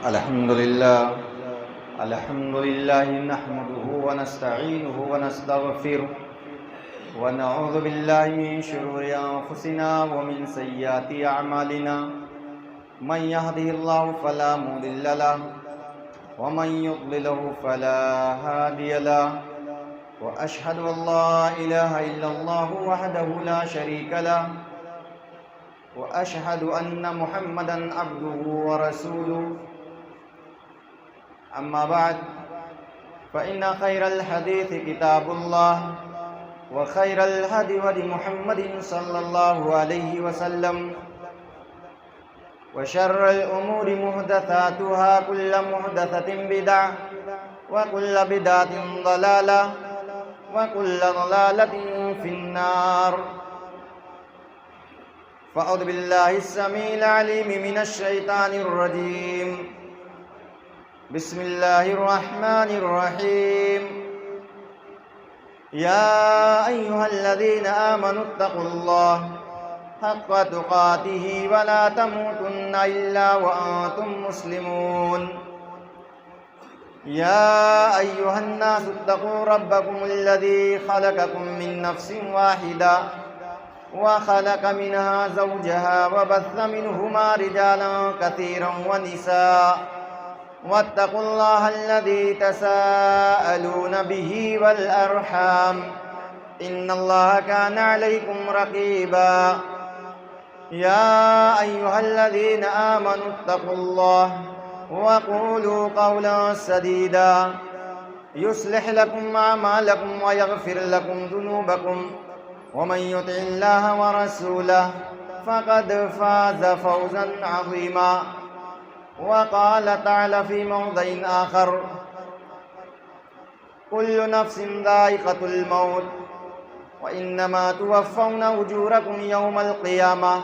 الحمد لله نحمده ونستعينه ونستغفره ونعوذ بالله من شرور أنفسنا ومن سيئات أعمالنا من يهده الله فلا مضل له ومن يضلله فلا هادي له وأشهد أن لا إله إلا الله وحده لا شريك له وأشهد أن محمدًا عبده ورسوله أما بعد فإن خير الحديث كتاب الله وخير الهدي هدي محمد صلى الله عليه وسلم وشر الأمور محدثاتها كل محدثة بدعة وكل بدعة ضلالة وكل ضلالة في النار فأعوذ بالله السميع العليم من الشيطان الرجيم بسم الله الرحمن الرحيم يا أيها الذين آمنوا اتقوا الله حق تقاته ولا تموتن إلا وأنتم مسلمون يا أيها الناس اتقوا ربكم الذي خلقكم من نفس واحدة وخلق منها زوجها وبث منهما رجالا كثيرا ونساء واتقوا الله الذي تساءلون به والأرحام إن الله كان عليكم رقيبا يا أيها الذين آمنوا اتقوا الله وقولوا قولا سديدا يصلح لكم أعمالكم ويغفر لكم ذنوبكم ومن يطع الله ورسوله فقد فاز فوزا عظيما وقال تعالى في موضع آخر كل نفس ذائقة الموت وإنما توفون أجوركم يوم القيامة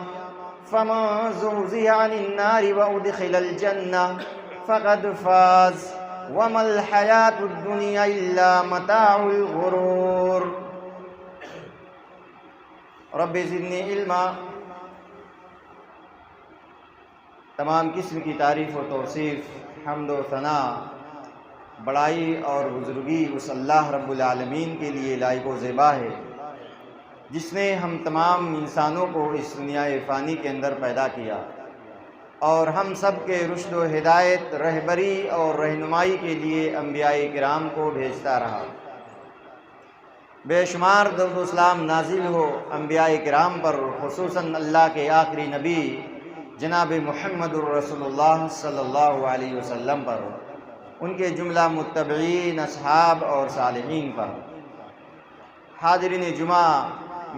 فمن زحزح عن النار وأدخل الجنة فقد فاز وما الحياة الدنيا إلا متاع الغرور رب زدنی علما۔ تمام قسم کی تعریف و توصیف، حمد و ثنا، بڑائی اور بزرگی اس اللہ رب العالمین کے لیے لائق و زیبا ہے جس نے ہم تمام انسانوں کو اس دنیا فانی کے اندر پیدا کیا اور ہم سب کے رشد و ہدایت، رہبری اور رہنمائی کے لیے انبیاء کرام کو بھیجتا رہا۔ بے شمار درود و سلام نازل ہو انبیاء کرام پر، خصوصاً اللہ کے آخری نبی جناب محمد الرسول اللہ صلی اللہ علیہ وسلم پر، ان کے جملہ متبعین، اصحاب اور صالحین پر۔ حاضرین جمعہ،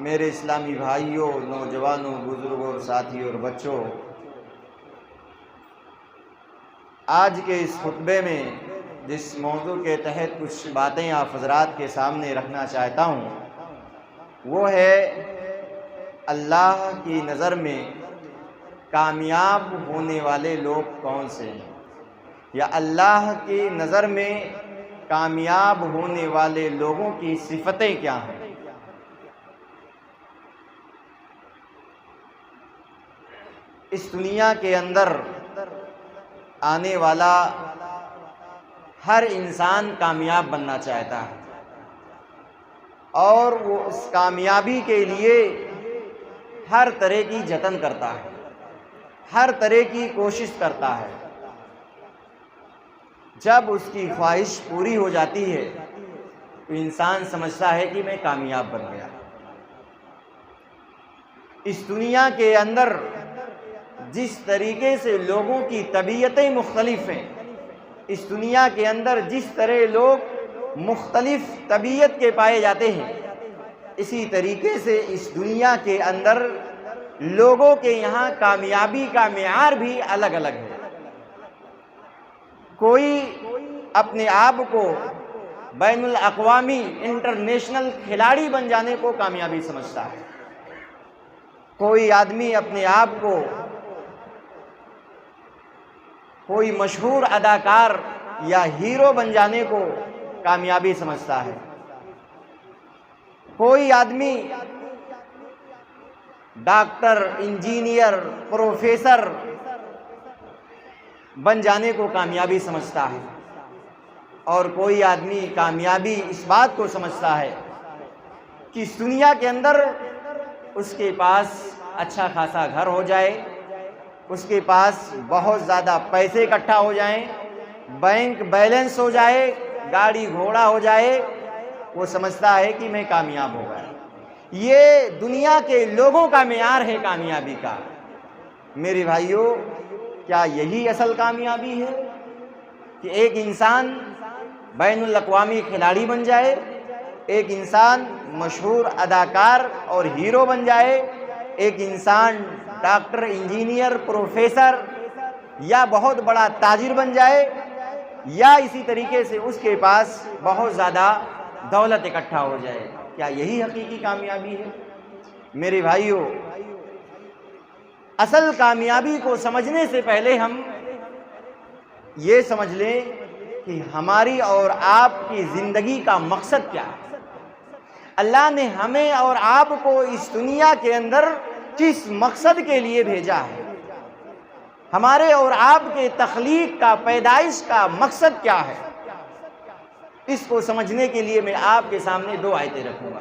میرے اسلامی بھائیوں، نوجوانوں، بزرگوں اور ساتھیوں اور بچوں، آج کے اس خطبے میں جس موضوع کے تحت کچھ باتیں آپ حضرات کے سامنے رکھنا چاہتا ہوں وہ ہے اللہ کی نظر میں کامیاب ہونے والے لوگ کون سے ہیں، یا اللہ کی نظر میں کامیاب ہونے والے لوگوں کی صفتیں کیا ہیں۔ اس دنیا کے اندر آنے والا ہر انسان کامیاب بننا چاہتا ہے اور وہ اس کامیابی کے لیے ہر طرح کی جتن کرتا ہے، ہر طرح کی کوشش کرتا ہے۔ جب اس کی خواہش پوری ہو جاتی ہے تو انسان سمجھتا ہے کہ میں کامیاب بن گیا۔ اس دنیا کے اندر جس طریقے سے لوگوں کی طبیعتیں مختلف ہیں، اس دنیا کے اندر جس طرح لوگ مختلف طبیعت کے پائے جاتے ہیں، اسی طریقے سے اس دنیا کے اندر لوگوں کے یہاں کامیابی کا معیار بھی الگ الگ ہے۔ کوئی اپنے آپ کو بین الاقوامی انٹرنیشنل کھلاڑی بن جانے کو کامیابی سمجھتا ہے، کوئی آدمی اپنے آپ کو کوئی مشہور اداکار یا ہیرو بن جانے کو کامیابی سمجھتا ہے، کوئی آدمی ڈاکٹر، انجینئر، پروفیسر بن جانے کو کامیابی سمجھتا ہے، اور کوئی آدمی کامیابی اس بات کو سمجھتا ہے کہ اس دنیا کے اندر اس کے پاس اچھا خاصا گھر ہو جائے، اس کے پاس بہت زیادہ پیسے اکٹھا ہو جائیں، بینک بیلنس ہو جائے، گاڑی گھوڑا ہو جائے، وہ سمجھتا ہے کہ میں کامیاب ہو گیا۔ یہ دنیا کے لوگوں کا معیار ہے کامیابی کا۔ میرے بھائیوں، کیا یہی اصل کامیابی ہے کہ ایک انسان بین الاقوامی کھلاڑی بن جائے، ایک انسان مشہور اداکار اور ہیرو بن جائے، ایک انسان ڈاکٹر، انجینئر، پروفیسر یا بہت بڑا تاجر بن جائے، یا اسی طریقے سے اس کے پاس بہت زیادہ دولت اکٹھا ہو جائے؟ کیا یہی حقیقی کامیابی ہے؟ میرے بھائیوں، اصل کامیابی کو سمجھنے سے پہلے ہم یہ سمجھ لیں کہ ہماری اور آپ کی زندگی کا مقصد کیا ہے۔ اللہ نے ہمیں اور آپ کو اس دنیا کے اندر کس مقصد کے لیے بھیجا ہے؟ ہمارے اور آپ کے تخلیق کا، پیدائش کا مقصد کیا ہے؟ اس کو سمجھنے کے لیے میں آپ کے سامنے دو آیتیں رکھوں گا۔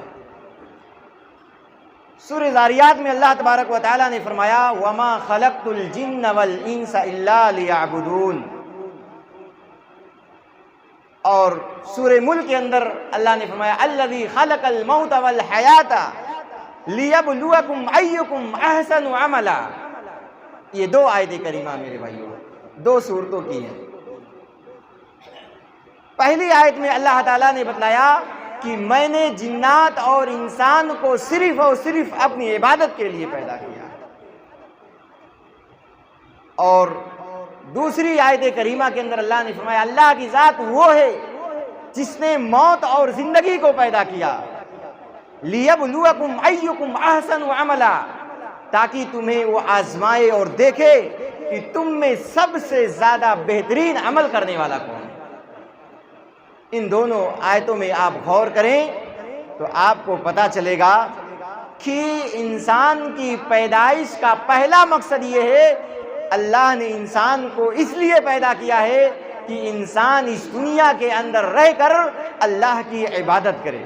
سورہ ذاریات میں اللہ تبارک و تعالیٰ نے فرمایا وَمَا خَلَقْتُ الْجِنَّ وَالْإِنسَ إِلَّا لِيَعْبُدُونَ، اور سورہ ملک کے اندر اللہ نے فرمایا الَّذِي خَلَقَ الْمَوْتَ وَالْحَيَاةَ لِيَبْلُوَكُمْ أَيُّكُمْ أَحْسَنُ عَمَلًا۔ یہ دو آیتیں کریمہ میرے بھائیوں دو سورتوں کی ہیں۔ پہلی آیت میں اللہ تعالیٰ نے بتلایا کہ میں نے جنات اور انسان کو صرف اور صرف اپنی عبادت کے لیے پیدا کیا، اور دوسری آیت کریمہ کے اندر اللہ نے فرمایا اللہ کی ذات وہ ہے جس نے موت اور زندگی کو پیدا کیا، لِيَبْلُوَكُمْ أَيُّكُمْ أَحْسَنُ عَمَلًا، تاکہ تمہیں وہ آزمائے اور دیکھے کہ تم میں سب سے زیادہ بہترین عمل کرنے والا کون ہے۔ ان دونوں آیتوں میں آپ غور کریں تو آپ کو پتہ چلے گا کہ انسان کی پیدائش کا پہلا مقصد یہ ہے، اللہ نے انسان کو اس لیے پیدا کیا ہے کہ انسان اس دنیا کے اندر رہ کر اللہ کی عبادت کرے،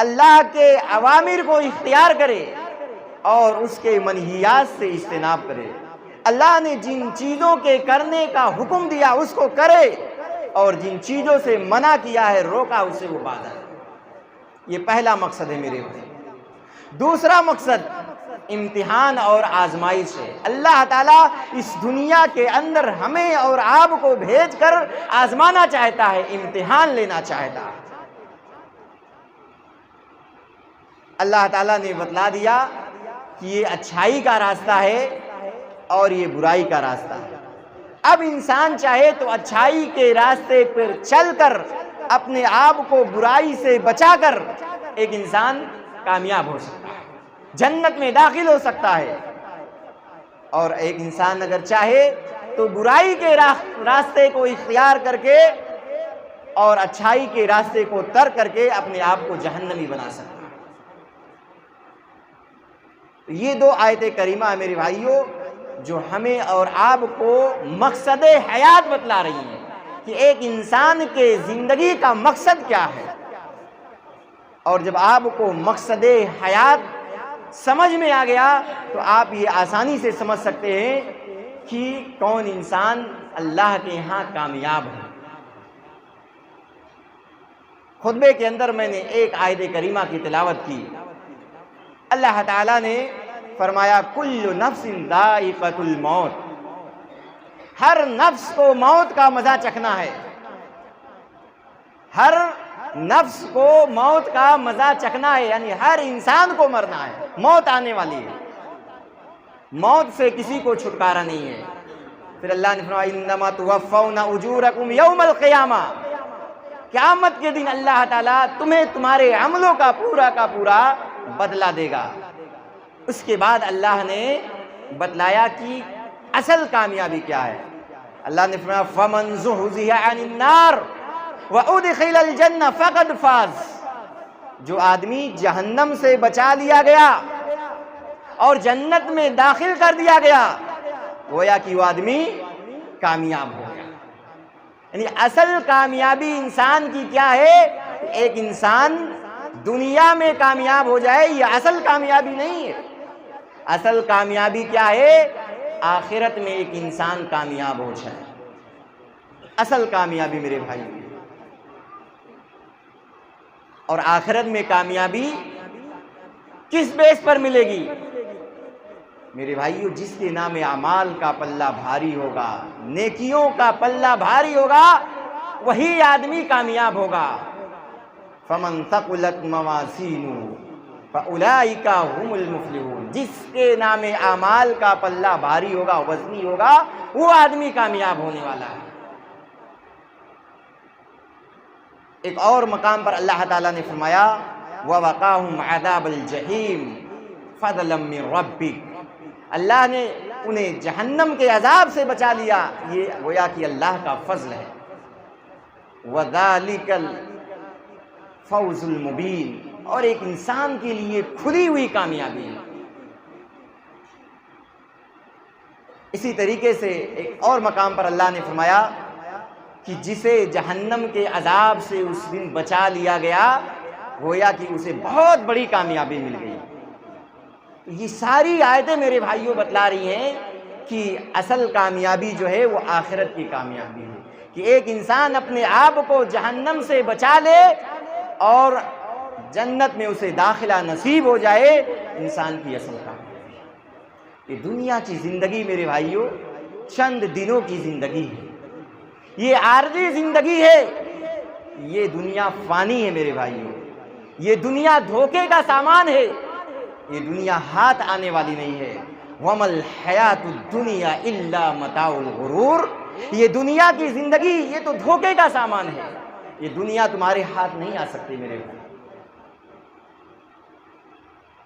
اللہ کے اوامر کو اختیار کرے اور اس کے منہیات سے اجتناب کرے۔ اللہ نے جن چیزوں کے کرنے کا حکم دیا اس کو کرے، اور جن چیزوں سے منع کیا ہے، روکا، اسے وہ باز آئے۔ یہ پہلا مقصد ہے میرے بھائی۔ دوسرا مقصد امتحان اور آزمائش ہے۔ اللہ تعالیٰ اس دنیا کے اندر ہمیں اور آپ کو بھیج کر آزمانا چاہتا ہے، امتحان لینا چاہتا ہے۔ اللہ تعالیٰ نے بتلا دیا کہ یہ اچھائی کا راستہ ہے اور یہ برائی کا راستہ ہے۔ اب انسان چاہے تو اچھائی کے راستے پر چل کر اپنے آپ کو برائی سے بچا کر ایک انسان کامیاب ہو سکتا ہے، جنت میں داخل ہو سکتا ہے، اور ایک انسان اگر چاہے تو برائی کے راستے کو اختیار کر کے اور اچھائی کے راستے کو ترک کر کے اپنے آپ کو جہنمی بنا سکتا ہے۔ یہ دو آیت کریمہ میرے بھائیوں جو ہمیں اور آپ کو مقصد حیات بتلا رہی ہیں کہ ایک انسان کے زندگی کا مقصد کیا ہے۔ اور جب آپ کو مقصد حیات سمجھ میں آ گیا تو آپ یہ آسانی سے سمجھ سکتے ہیں کہ کون انسان اللہ کے یہاں کامیاب ہے۔ خطبے کے اندر میں نے ایک آیت کریمہ کی تلاوت کی۔ اللہ تعالیٰ نے فرمایا کل نفس ذائقۃ الموت، ہر نفس کو موت کا مزہ چکھنا ہے، ہر نفس کو موت کا مزہ چکھنا ہے، یعنی ہر انسان کو مرنا ہے، موت آنے والی ہے، موت سے کسی کو چھٹکارا نہیں ہے۔ پھر اللہ نے فرمایا انما توفون اجورکم یوم القیامہ، قیامت کے دن اللہ تعالیٰ تمہیں تمہارے عملوں کا پورا بدلہ دے گا۔ اس کے بعد اللہ نے بتلایا کہ اصل کامیابی کیا ہے۔ اللہ نے فرمایا فَمَنْ زُحْزِحَ عَنِ النَّارِ وَأُدْخِلَ الْجَنَّةَ فَقَدْ فَازَ، جو آدمی جہنم سے بچا لیا گیا اور جنت میں داخل کر دیا گیا، گویا کہ وہ آدمی کامیاب ہو گیا۔ یعنی اصل کامیابی انسان کی کیا ہے؟ ایک انسان دنیا میں کامیاب ہو جائے، یہ اصل کامیابی نہیں ہے۔ اصل کامیابی کیا ہے؟ آخرت میں ایک انسان کامیاب ہو جائے، اصل کامیابی میرے بھائی۔ اور آخرت میں کامیابی کس بیس پر ملے گی میرے بھائیو؟ جس کے نام اعمال کا پلہ بھاری ہوگا، نیکیوں کا پلہ بھاری ہوگا، وہی آدمی کامیاب ہوگا۔ فمن ثقلت موازینہ فاولئک هم المفلحون، جس کے نام اعمال کا پلہ بھاری ہوگا، وزنی ہوگا، وہ آدمی کامیاب ہونے والا ہے۔ ایک اور مقام پر اللہ تعالیٰ نے فرمایا وَوَقَاهُمْ عَذَابَ الْجَحِيمِ فَضْلًا مِّن رَبِّكَ، اللہ نے انہیں جہنم کے عذاب سے بچا لیا، یہ گویا کہ اللہ کا فضل ہے۔ وَذَلِكَ الْفَوْزُ الْمُبِينُ، اور ایک انسان کے لیے کھلی ہوئی کامیابی ہے۔ اسی طریقے سے ایک اور مقام پر اللہ نے فرمایا کہ جسے جہنم کے عذاب سے اس دن بچا لیا گیا، گویا کہ اسے بہت بڑی کامیابی مل گئی۔ یہ ساری آیتیں میرے بھائیوں بتلا رہی ہیں کہ اصل کامیابی جو ہے وہ آخرت کی کامیابی ہے، کہ ایک انسان اپنے آپ کو جہنم سے بچا لے اور جنت میں اسے داخلہ نصیب ہو جائے، انسان کی اصل کامیابی ہے۔ یہ دنیا کی زندگی میرے بھائیوں چند دنوں کی زندگی ہے، یہ عارضی زندگی ہے، یہ دنیا فانی ہے میرے بھائیوں، یہ دنیا دھوکے کا سامان ہے، یہ دنیا ہاتھ آنے والی نہیں ہے۔ وَمَا الْحَيَاةُ الدُّنْيَا إِلَّا مَتَاعُ الْغُرُورِ، یہ دنیا کی زندگی یہ تو دھوکے کا سامان ہے، یہ دنیا تمہارے ہاتھ نہیں آ سکتی میرے بھائی۔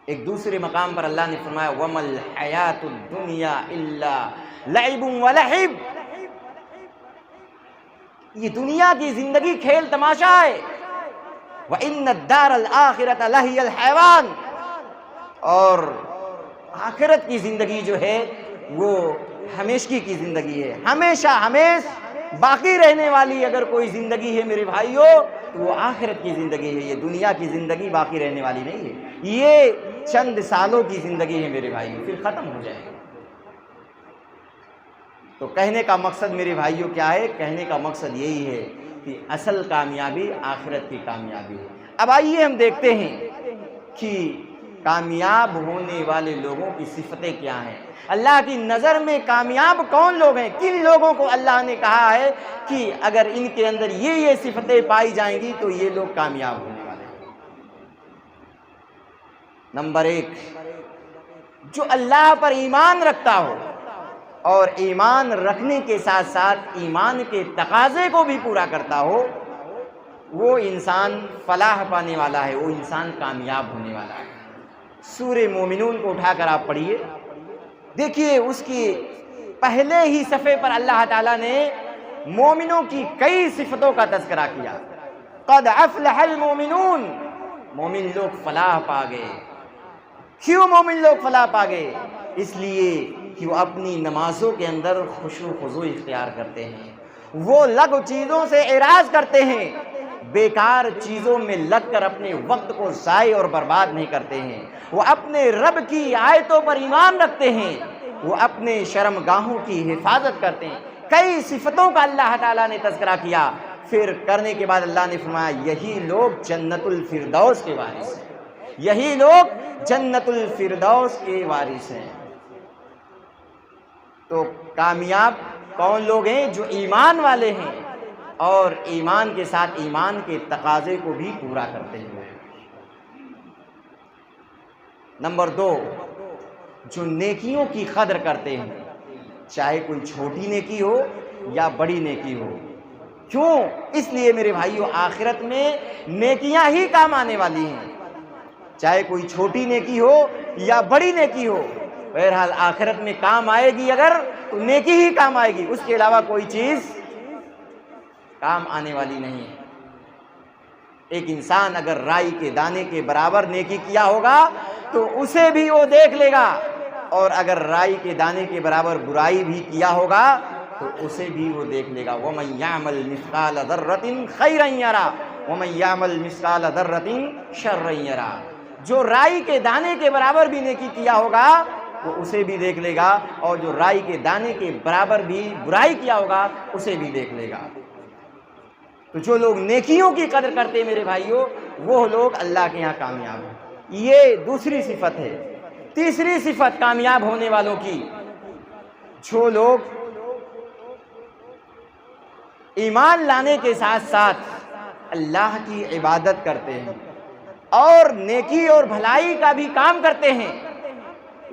ایک دوسرے مقام پر اللہ نے فرمایا وَمَا الْحَيَاةُ الدُّنْيَا إِلَّا لَعِبٌ وَلَهْوٌ، یہ دنیا کی زندگی کھیل تماشا ہے۔ وَإِنَّ الدَّارَ الْآخِرَةَ لَهِيَ الْحَيَوَانُ، اور آخرت کی زندگی جو ہے وہ ہمیشگی کی زندگی ہے، ہمیشہ ہمیش باقی رہنے والی اگر کوئی زندگی ہے میرے بھائیوں تو وہ آخرت کی زندگی ہے، یہ دنیا کی زندگی باقی رہنے والی نہیں ہے، یہ چند سالوں کی زندگی ہے میرے بھائیوں، پھر ختم ہو جائے گا۔ تو کہنے کا مقصد میرے بھائیوں کیا ہے؟ کہنے کا مقصد یہی ہے کہ اصل کامیابی آخرت کی کامیابی ہے۔ اب آئیے ہم دیکھتے ہیں کہ کامیاب ہونے والے لوگوں کی صفتیں کیا ہیں، اللہ کی نظر میں کامیاب کون لوگ ہیں، کن لوگوں کو اللہ نے کہا ہے کہ اگر ان کے اندر یہ صفتیں پائی جائیں گی تو یہ لوگ کامیاب ہونے والے ہیں۔ نمبر 1، جو اللہ پر ایمان رکھتا ہو اور ایمان رکھنے کے ساتھ ساتھ ایمان کے تقاضے کو بھی پورا کرتا ہو، وہ انسان فلاح پانے والا ہے، وہ انسان کامیاب ہونے والا ہے۔ سورہ مومنون کو اٹھا کر آپ پڑھیے، دیکھیے اس کی پہلے ہی صفحے پر اللہ تعالیٰ نے مومنوں کی کئی صفتوں کا تذکرہ کیا۔ قد افلح المومنون، مومن لوگ فلاح پا گئے۔ کیوں مومن لوگ فلاح پا گئے؟ اس لیے کہ وہ اپنی نمازوں کے اندر خشوع و خضوع اختیار کرتے ہیں، وہ لغو چیزوں سے اعراض کرتے ہیں، بیکار چیزوں میں لگ کر اپنے وقت کو ضائع اور برباد نہیں کرتے ہیں، وہ اپنے رب کی آیتوں پر ایمان رکھتے ہیں، وہ اپنے شرمگاہوں کی حفاظت کرتے ہیں۔ کئی صفتوں کا اللہ تعالیٰ نے تذکرہ کیا، پھر کرنے کے بعد اللہ نے فرمایا یہی لوگ جنت الفردوس کے وارث ہیں، یہی لوگ جنت الفردوس کے وارث ہیں۔ تو کامیاب کون لوگ ہیں؟ جو ایمان والے ہیں اور ایمان کے ساتھ ایمان کے تقاضے کو بھی پورا کرتے ہیں۔ نمبر 2، جو نیکیوں کی قدر کرتے ہیں، چاہے کوئی چھوٹی نیکی ہو یا بڑی نیکی ہو۔ کیوں؟ اس لیے میرے بھائیوں آخرت میں نیکیاں ہی کام آنے والی ہیں، چاہے کوئی چھوٹی نیکی ہو یا بڑی نیکی ہو، بہرحال آخرت میں کام آئے گی اگر تو نیکی ہی کام آئے گی، اس کے علاوہ کوئی چیز کام آنے والی نہیں ہے۔ ایک انسان اگر رائی کے دانے کے برابر نیکی کیا ہوگا تو اسے بھی وہ دیکھ لے گا، اور اگر رائی کے دانے کے برابر برائی بھی کیا ہوگا تو اسے بھی وہ دیکھ لے گا۔ وَمَن يَعْمَلْ مِثْقَالَ ذَرَّةٍ خَيْرًا يَرَهُ وَمَن يَعْمَلْ مِثْقَالَ ذَرَّةٍ شَرًّا يَرَهُ۔ جو رائی کے دانے کے برابر بھی نیکی کیا ہوگا وہ اسے بھی دیکھ لے گا، اور جو رائی کے دانے کے برابر بھی برائی کیا ہوگا اسے بھی دیکھ لے گا۔ تو جو لوگ نیکیوں کی قدر کرتے ہیں میرے بھائیوں، وہ لوگ اللہ کے یہاں کامیاب ہیں۔ یہ دوسری صفت ہے۔ تیسری صفت کامیاب ہونے والوں کی، جو لوگ ایمان لانے کے ساتھ ساتھ اللہ کی عبادت کرتے ہیں اور نیکی اور بھلائی کا بھی کام کرتے ہیں،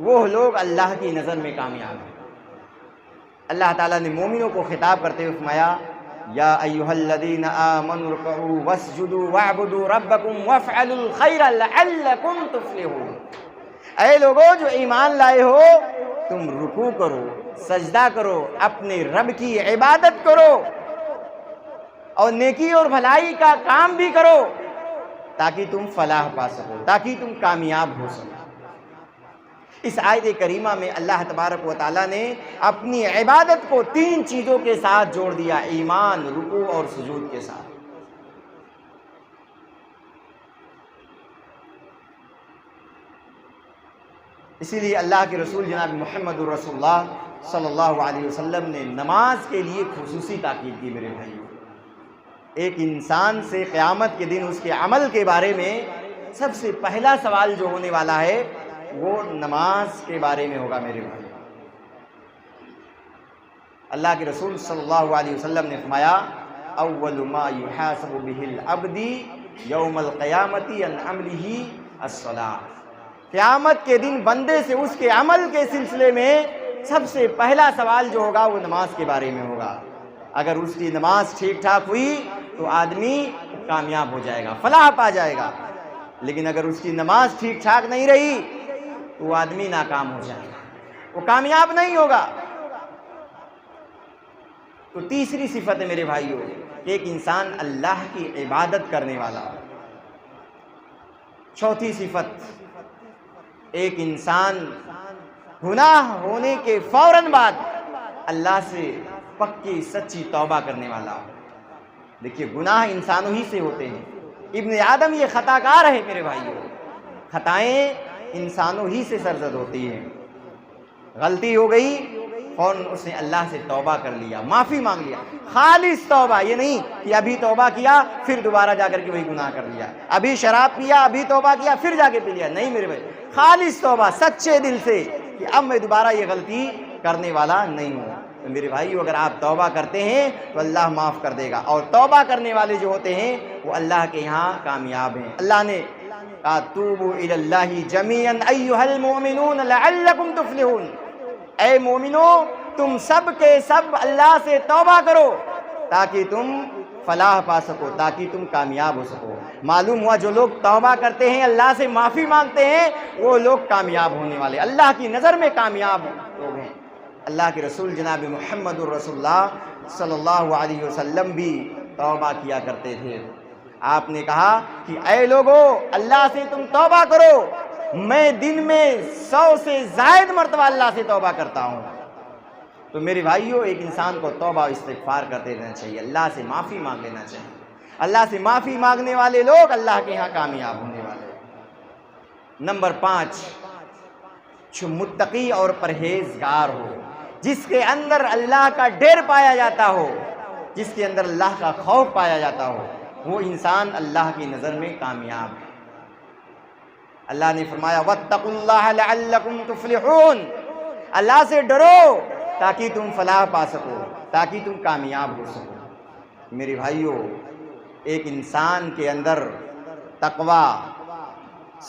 وہ لوگ اللہ کی نظر میں کامیاب ہیں۔ اللہ تعالیٰ نے مومنوں کو خطاب کرتے ہوئے فرمایا، یا ایھا الذین آمنوا ارکعوا واسجدوا واعبدوا ربکم وافعلوا الخیر لعلکم تفلحون۔ اے لوگو جو ایمان لائے ہو، تم رکوع کرو، سجدہ کرو، اپنے رب کی عبادت کرو اور نیکی اور بھلائی کا کام بھی کرو تاکہ تم فلاح پا سکو، تاکہ تم کامیاب ہو سکو۔ اس آیت کریمہ میں اللہ تبارک و تعالیٰ نے اپنی عبادت کو 3 چیزوں کے ساتھ جوڑ دیا، ایمان، رکوع اور سجود کے ساتھ۔ اسی لیے اللہ کے رسول جناب محمد الرسول اللہ صلی اللہ علیہ وسلم نے نماز کے لیے خصوصی تاکید کی میرے بھائیوں۔ ایک انسان سے قیامت کے دن اس کے عمل کے بارے میں سب سے پہلا سوال جو ہونے والا ہے وہ نماز کے بارے میں ہوگا میرے بھائی۔ اللہ کے رسول صلی اللہ علیہ وسلم نے فرمایا، اول ما یحاسب به العبد یوم القیامت عن عملہ الصلاۃ۔ قیامت کے دن بندے سے اس کے عمل کے سلسلے میں سب سے پہلا سوال جو ہوگا وہ نماز کے بارے میں ہوگا۔ اگر اس کی نماز ٹھیک ٹھاک ہوئی تو آدمی کامیاب ہو جائے گا، فلاح پا جائے گا، لیکن اگر اس کی نماز ٹھیک ٹھاک نہیں رہی تو وہ آدمی ناکام ہو جائے گا، وہ کامیاب نہیں ہوگا۔ تو تیسری صفت ہے میرے بھائیوں کہ ایک انسان اللہ کی عبادت کرنے والا ہو۔ چوتھی صفت، ایک انسان گناہ ہونے کے فوراً بعد اللہ سے پکی سچی توبہ کرنے والا ہو۔ دیکھیے گناہ انسانوں ہی سے ہوتے ہیں، ابن آدم یہ خطا کار ہے میرے بھائیوں، خطائیں انسانوں ہی سے سرزد ہوتی ہیں۔ غلطی ہو گئی، فوراً اس نے اللہ سے توبہ کر لیا، معافی مانگ لیا، خالص توبہ، یہ نہیں کہ ابھی توبہ کیا پھر دوبارہ جا کر کے وہی گناہ کر لیا، ابھی شراب پیا ابھی توبہ کیا پھر جا کے پی لیا، نہیں میرے بھائی، خالص توبہ سچے دل سے کہ اب میں دوبارہ یہ غلطی کرنے والا نہیں ہوں۔ تو میرے بھائی اگر آپ توبہ کرتے ہیں تو اللہ معاف کر دے گا، اور توبہ کرنے والے جو ہوتے ہیں وہ اللہ کے یہاں کامیاب ہیں۔ اللہ نے توبوا الی اللہ جمیعا ایھا المؤمنون لعلکم تفلحون۔ اے مومنو تم سب کے سب اللہ سے توبہ کرو تاکہ تم فلاح پا سکو، تاکہ تم کامیاب ہو سکو۔ معلوم ہوا جو لوگ توبہ کرتے ہیں، اللہ سے معافی مانگتے ہیں، وہ لوگ کامیاب ہونے والے، اللہ کی نظر میں کامیاب لوگ ہیں۔ اللہ کے رسول جناب محمد الرسول اللہ صلی اللہ علیہ وسلم بھی توبہ کیا کرتے تھے۔ آپ نے کہا کہ اے لوگو اللہ سے تم توبہ کرو، میں دن میں 100 سے زائد مرتبہ اللہ سے توبہ کرتا ہوں۔ تو میرے بھائیوں ایک انسان کو توبہ و استغفار کرتے رہنا چاہیے، اللہ سے معافی مانگ لینا چاہیے۔ اللہ سے معافی مانگنے والے لوگ اللہ کے ہاں کامیاب ہونے والے۔ نمبر 5، جو متقی اور پرہیزگار ہو، جس کے اندر اللہ کا ڈر پایا جاتا ہو، جس کے اندر اللہ کا خوف پایا جاتا ہو، وہ انسان اللہ کی نظر میں کامیاب ہے۔ اللہ نے فرمایا واتقوا اللہ لعلکم تفلحون، اللہ سے ڈرو تاکہ تم فلاح پا سکو، تاکہ تم کامیاب ہو سکو۔ میرے بھائیوں ایک انسان کے اندر تقوی،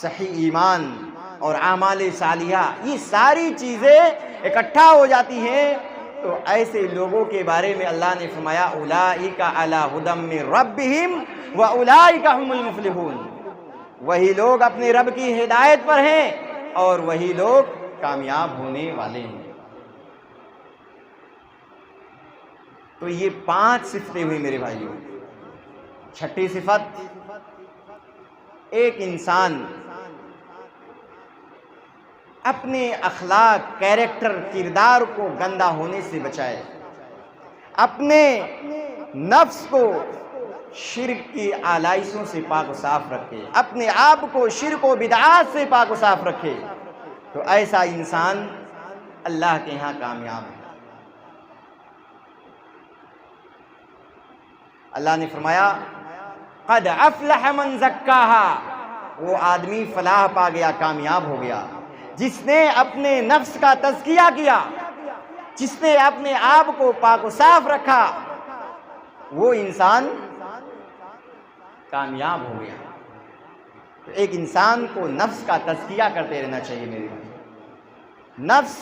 صحیح ایمان اور اعمال صالحہ یہ ساری چیزیں اکٹھا ہو جاتی ہیں تو ایسے لوگوں کے بارے میں اللہ نے فرمایا اولئک علی ھدی من ربہم واولئک ھم المفلحون۔ وہی لوگ اپنے رب کی ہدایت پر ہیں اور وہی لوگ کامیاب ہونے والے ہیں۔ تو یہ 5 صفتیں ہوئی میرے بھائیوں۔ چھٹی صفت، ایک انسان اپنے اخلاق، کیریکٹر، کردار کو گندا ہونے سے بچائے۔ اپنے نفس کو شرک کی آلائشوں سے پاک و صاف رکھے، اپنے آپ کو شرک و بدعات سے پاک و صاف رکھے، تو ایسا انسان اللہ کے ہاں کامیاب ہے۔ اللہ نے فرمایا قد افلح من زکاہا، وہ آدمی فلاح پا گیا، کامیاب ہو گیا جس نے اپنے نفس کا تزکیہ کیا، جس نے اپنے آپ کو پاک و صاف رکھا، وہ انسان کامیاب ہو گیا۔ تو ایک انسان کو نفس کا تزکیہ کرتے رہنا چاہیے میرے بھائی۔ نفس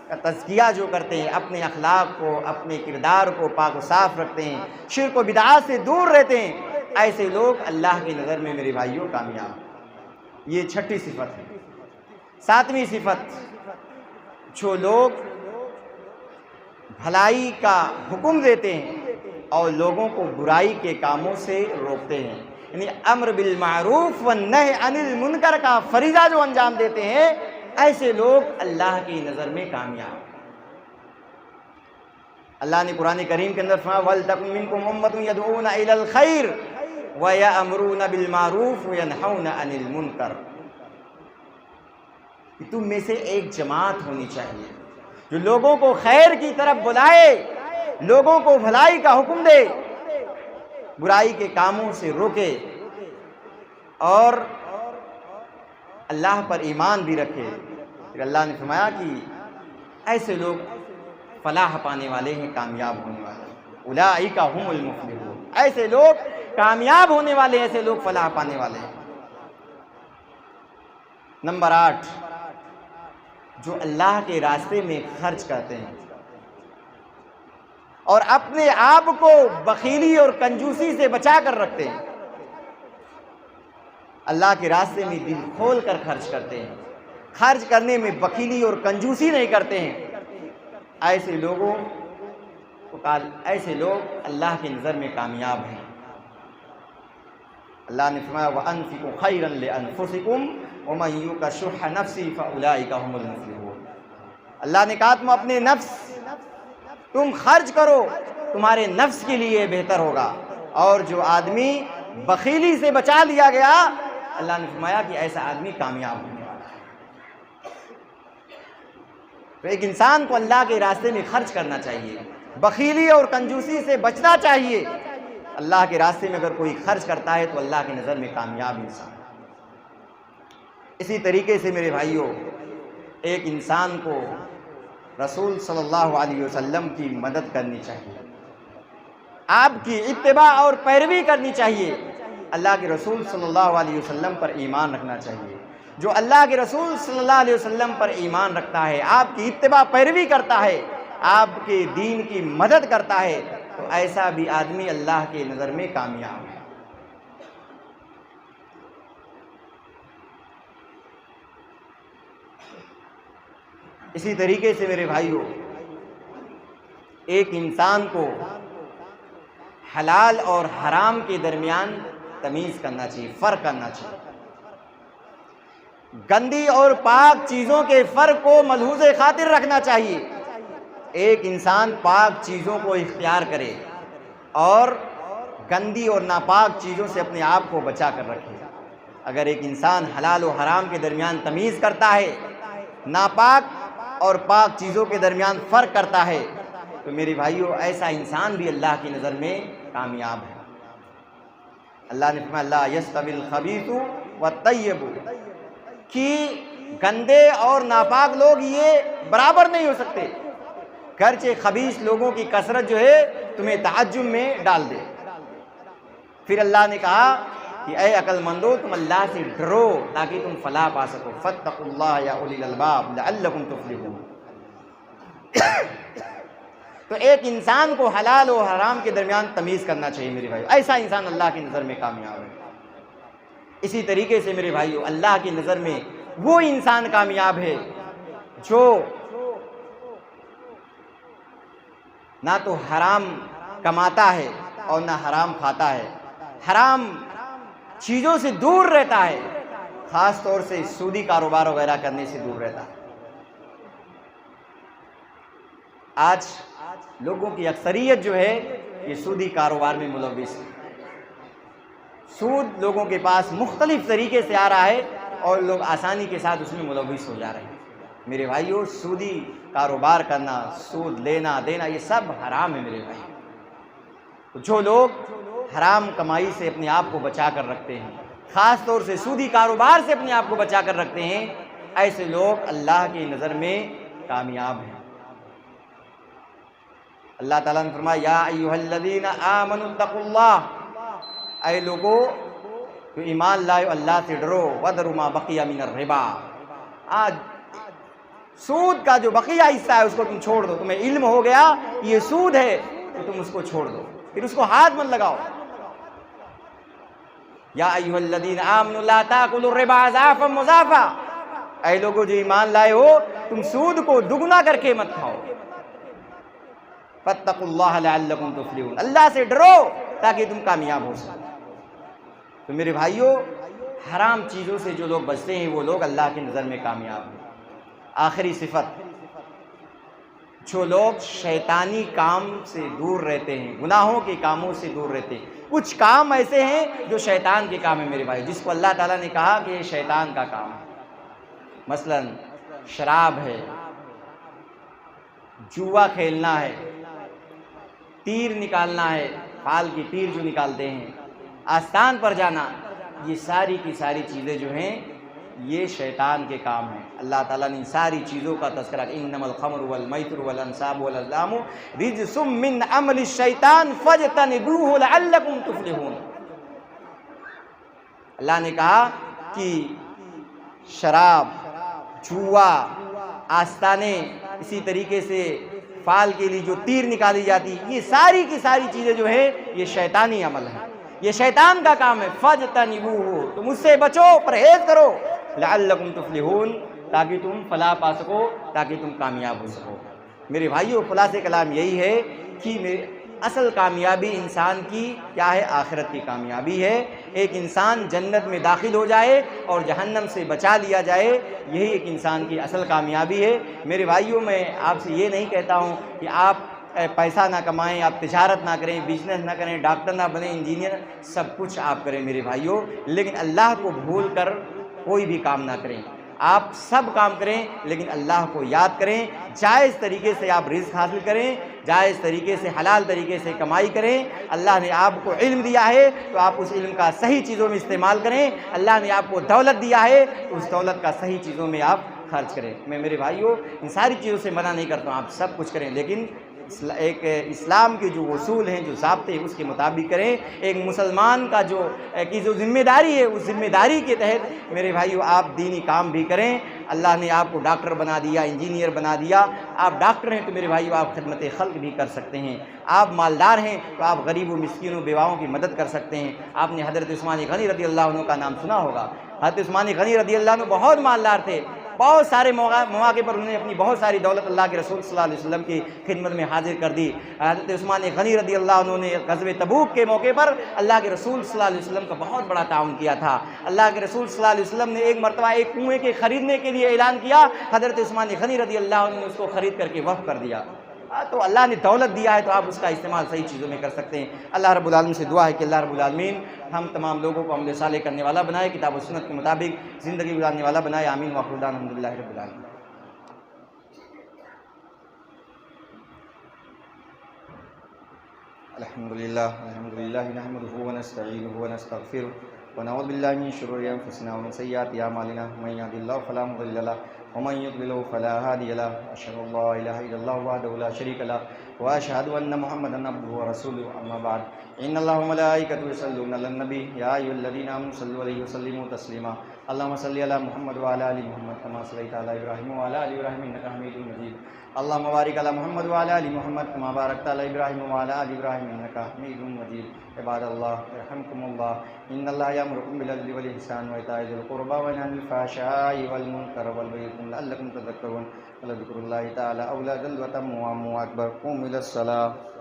کا تزکیہ جو کرتے ہیں، اپنے اخلاق کو، اپنے کردار کو پاک و صاف رکھتے ہیں، شرک و بدعات سے دور رہتے ہیں، ایسے لوگ اللہ کی نظر میں میرے بھائیوں کامیاب۔ یہ چھٹی صفت ہے۔ ساتویں صفت، جو لوگ بھلائی کا حکم دیتے ہیں اور لوگوں کو برائی کے کاموں سے روکتے ہیں، یعنی امر بالمعروف والنہی عن المنکر کا فریضہ جو انجام دیتے ہیں، ایسے لوگ اللہ کی نظر میں کامیاب۔ اللہ نے قرآن کریم کے اندر فرمایا وَلْتَكُن مِّنكُمْ أُمَّةٌ يَدْعُونَ إِلَى الْخَيْرِ وَيَأْمُرُونَ بِالْمَعْرُوفِ وَيَنْهَوْنَ عَنِ الْمُنكَرِ، کہ تم میں سے ایک جماعت ہونی چاہیے جو لوگوں کو خیر کی طرف بلائے، لوگوں کو بھلائی کا حکم دے، برائی کے کاموں سے روکے، اور اللہ پر ایمان بھی رکھے۔ پھر اللہ نے فرمایا کہ ایسے لوگ فلاح پانے والے ہیں، کامیاب ہونے والے ہیں۔ اولئک هم المفلحون، ایسے لوگ کامیاب ہونے والے، ایسے لوگ فلاح پانے والے ہیں۔ نمبر 8، جو اللہ کے راستے میں خرچ کرتے ہیں اور اپنے آپ کو بخیلی اور کنجوسی سے بچا کر رکھتے ہیں، اللہ کے راستے میں دل کھول کر خرچ کرتے ہیں، خرچ کرنے میں بخیلی اور کنجوسی نہیں کرتے ہیں، ایسے لوگوں کو ایسے لوگ اللہ کی نظر میں کامیاب ہیں۔ اللہ نے فرمایا وَأَنفِقُوا خَيْرًا لِأَنفُسِكُمْ وَمَن يُوقَ شُحَّ نَفْسِهِ فَأُولَٰئِكَ هُمُ الْمُفْلِحُونَ۔ اللہ نے کہا تم اپنے نفس، تم خرچ کرو، تمہارے نفس کے لیے بہتر ہوگا، اور جو آدمی بخیلی سے بچا لیا گیا، اللہ نے فرمایا کہ ایسا آدمی کامیاب ہونے والا ہے۔ تو ایک انسان کو اللہ کے راستے میں خرچ کرنا چاہیے، بخیلی اور کنجوسی سے بچنا چاہیے۔ اللہ کے راستے میں اگر کوئی خرچ کرتا ہے تو اللہ کی نظر میں کامیاب انسان۔ اسی طریقے سے میرے بھائیوں، ایک انسان کو رسول صلی اللہ علیہ وسلم کی مدد کرنی چاہیے، آپ کی اتباع اور پیروی کرنی چاہیے، اللہ کے رسول صلی اللہ علیہ وسلم پر ایمان رکھنا چاہیے۔ جو اللہ کے رسول صلی اللہ علیہ وسلم پر ایمان رکھتا ہے، آپ کی اتباع پیروی کرتا ہے، آپ کے دین کی مدد کرتا ہے، تو ایسا بھی آدمی اللہ کی نظر میں کامیاب ہے۔ اسی طریقے سے میرے بھائیوں، ایک انسان کو حلال اور حرام کے درمیان تمیز کرنا چاہیے، فرق کرنا چاہیے۔ گندی اور پاک چیزوں کے فرق کو ملحوظ خاطر رکھنا چاہیے۔ ایک انسان پاک چیزوں کو اختیار کرے اور گندی اور ناپاک چیزوں سے اپنے آپ کو بچا کر رکھے۔ اگر ایک انسان حلال و حرام کے درمیان تمیز کرتا ہے، ناپاک اور پاک چیزوں کے درمیان فرق کرتا ہے، تو میرے بھائیوں ایسا انسان بھی اللہ کی نظر میں کامیاب ہے۔ اللہ نے فرمایا لا یستوی الخبیث والطیب، کہ گندے اور ناپاک لوگ یہ برابر نہیں ہو سکتے، گرچہ خبیث لوگوں کی کثرت جو ہے تمہیں تعجب میں ڈال دے۔ پھر اللہ نے کہا کہ اے عقل مندو، تم اللہ سے ڈرو تاکہ تم فلاح پا سکو، فاتقوا اللہ یا اولی الالباب لعلکم تفلحون۔ تو ایک انسان کو حلال و حرام کے درمیان تمیز کرنا چاہیے میرے بھائی، ایسا انسان اللہ کی نظر میں کامیاب ہے۔ اسی طریقے سے میرے بھائیو، اللہ کی نظر میں وہ انسان کامیاب ہے جو نہ تو حرام کماتا ہے اور نہ حرام کھاتا ہے، حرام چیزوں سے دور رہتا ہے، خاص طور سے سودی کاروبار وغیرہ کرنے سے دور رہتا ہے۔ آج لوگوں کی اکثریت جو ہے یہ سودی کاروبار میں ملوث ہے۔ سود لوگوں کے پاس مختلف طریقے سے آ رہا ہے اور لوگ آسانی کے ساتھ اس میں ملوث ہو جا رہے ہیں۔ میرے بھائیو، سودی کاروبار کرنا، سود لینا دینا، یہ سب حرام ہے میرے بھائی۔ جو لوگ حرام کمائی سے اپنے آپ کو بچا کر رکھتے ہیں، خاص طور سے سودی کاروبار سے اپنے آپ کو بچا کر رکھتے ہیں، ایسے لوگ اللہ کی نظر میں کامیاب ہیں۔ اللہ تعالیٰ نے فرمایا یا ایھا الذین آمنوا اتقوا اللہ، اے لوگو جو ایمان لائے اللہ سے ڈرو، وذروا ما بقی من الربا، آج سود کا جو بقیہ حصہ ہے اس کو تم چھوڑ دو۔ تمہیں علم ہو گیا یہ سود ہے تو تم اس کو چھوڑ دو، پھر اس کو ہاتھ مت لگاؤ۔ یا ایھا الذین آمنوا لا تاکلوا الربا اضعافا مضاعفا، اے لوگو جو ایمان لائے ہو تم سود کو دگنا کر کے مت کھاؤ۔ فاتقوا اللہ لعلکم تفلحون، اللہ سے ڈرو تاکہ تم کامیاب ہو سکو۔ تو میرے بھائیوں، حرام چیزوں سے جو لوگ بچتے ہیں وہ لوگ اللہ کی نظر میں کامیاب ہیں۔ آخری صفت، جو لوگ شیطانی کام سے دور رہتے ہیں، گناہوں کے کاموں سے دور رہتے ہیں۔ کچھ کام ایسے ہیں جو شیطان کے کام ہیں میرے بھائی، جس کو اللہ تعالیٰ نے کہا کہ یہ شیطان کا کام ہے۔ مثلا شراب ہے، جوا کھیلنا ہے، تیر نکالنا ہے، فال کی تیر جو نکالتے ہیں، آستان پر جانا، یہ ساری کی ساری چیزیں جو ہیں یہ شیطان کے کام ہیں۔ اللہ تعالیٰ نے ان ساری چیزوں کا تذکرہ انما الخمر والمیسر والانصاب والازلام رجس من عمل الشیطان فاجتنبوہ لعلکم تفلحون۔ اللہ نے کہا کہ شراب، جوا، آستانے، اسی طریقے سے فال کے لیے جو تیر نکالی جاتی، یہ ساری کی ساری چیزیں جو ہیں یہ شیطانی عمل ہے، یہ شیطان کا کام ہے۔ فاجتنبوہ، تم اس سے بچو، پرہیز کرو، لعلکم تفلحون، تاکہ تم فلاح پا سکو، تاکہ تم کامیاب ہو سکو۔ میرے بھائیو، خلاصہ کلام یہی ہے کہ اصل کامیابی انسان کی کیا ہے؟ آخرت کی کامیابی ہے۔ ایک انسان جنت میں داخل ہو جائے اور جہنم سے بچا لیا جائے، یہی ایک انسان کی اصل کامیابی ہے۔ میرے بھائیوں، میں آپ سے یہ نہیں کہتا ہوں کہ آپ پیسہ نہ کمائیں، آپ تجارت نہ کریں، بزنس نہ کریں، ڈاکٹر نہ بنیں، انجینئر، سب کچھ آپ کریں میرے بھائیوں، لیکن اللہ کو بھول کر کوئی بھی کام نہ کریں۔ آپ سب کام کریں لیکن اللہ کو یاد کریں، جائز طریقے سے آپ رزق حاصل کریں، جائز طریقے سے، حلال طریقے سے کمائی کریں۔ اللہ نے آپ کو علم دیا ہے تو آپ اس علم کا صحیح چیزوں میں استعمال کریں۔ اللہ نے آپ کو دولت دیا ہے تو اس دولت کا صحیح چیزوں میں آپ خرچ کریں۔ میں میرے بھائیوں ان ساری چیزوں سے منع نہیں کرتا ہوں، آپ سب کچھ کریں، لیکن ایک اسلام کے جو اصول ہیں، جو ضابطے ہیں، اس کے مطابق کریں۔ ایک مسلمان کا جو ذمہ داری ہے، اس ذمہ داری کے تحت میرے بھائیو آپ دینی کام بھی کریں۔ اللہ نے آپ کو ڈاکٹر بنا دیا، انجینئر بنا دیا، آپ ڈاکٹر ہیں تو میرے بھائیو آپ خدمت خلق بھی کر سکتے ہیں۔ آپ مالدار ہیں تو آپ غریب و مسکینوں بیواؤں کی مدد کر سکتے ہیں۔ آپ نے حضرت عثمان غنی رضی اللہ عنہ کا نام سنا ہوگا۔ حضرت عثمان غنی رضی اللہ عنہ بہت مالدار تھے، بہت سارے مواقع پر انہوں نے اپنی بہت ساری دولت اللہ کے رسول صلی اللہ علیہ وسلم کی خدمت میں حاضر کر دی۔ حضرت عثمان غنی رضی اللہ عنہ نے غزوہ تبوک کے موقع پر اللہ کے رسول صلی اللہ علیہ وسلم کا بہت بڑا تعاون کیا تھا۔ اللہ کے رسول صلی اللہ علیہ وسلم نے ایک مرتبہ ایک کنویں کے خریدنے کے لیے اعلان کیا، حضرت عثمان غنی رضی اللہ عنہ نے اس کو خرید کر کے وقف کر دیا۔ تو اللہ نے دولت دیا ہے تو آپ اس کا استعمال صحیح چیزوں میں کر سکتے ہیں۔ اللہ رب العالمین سے دعا ہے کہ اللہ رب العالمین ہم تمام لوگوں کو عمل صالح کرنے والا بنائے، کتاب و سنت کے مطابق زندگی گزارنے والا بنائے۔ آمین وآخر دعوانا الحمدللہ رب العالمین۔ الحمدللہ نحمدہ ونستعینہ ونستغفرہ ونعوذ باللہ من شرور انفسنا ومن سیئات اعمالنا، من یهد اللہ فلا مضل له ومن يضلل فلا هادي له، اشهد ان لا اله الا الله وحده لا شريك له واشهد ان محمدا عبده ورسوله، اما بعد ان الله وملائكته يصلون على النبي يا ايها الذين امنوا صلوا عليه وسلموا تسليما، اللهم صل على محمد وعلى ال محمد كما صليت على ابراهيم وعلى ال ابراهيم انك حميد مجيد، اللهم بارك على محمد وعلى ال محمد كما باركت على ابراهيم وعلى ال ابراهيم انك حميد مجيد۔ عباد الله يرحمكم الله، ان الله يأمركم بالعدل والإحسان وإيتاء ذي القربى وينهى عن الفحشاء والمنكر والبغي يعظكم لعلكم تذكرون، ولذكر الله تعالى أولى ذلة وأكبر، قوموا إلى الصلاة۔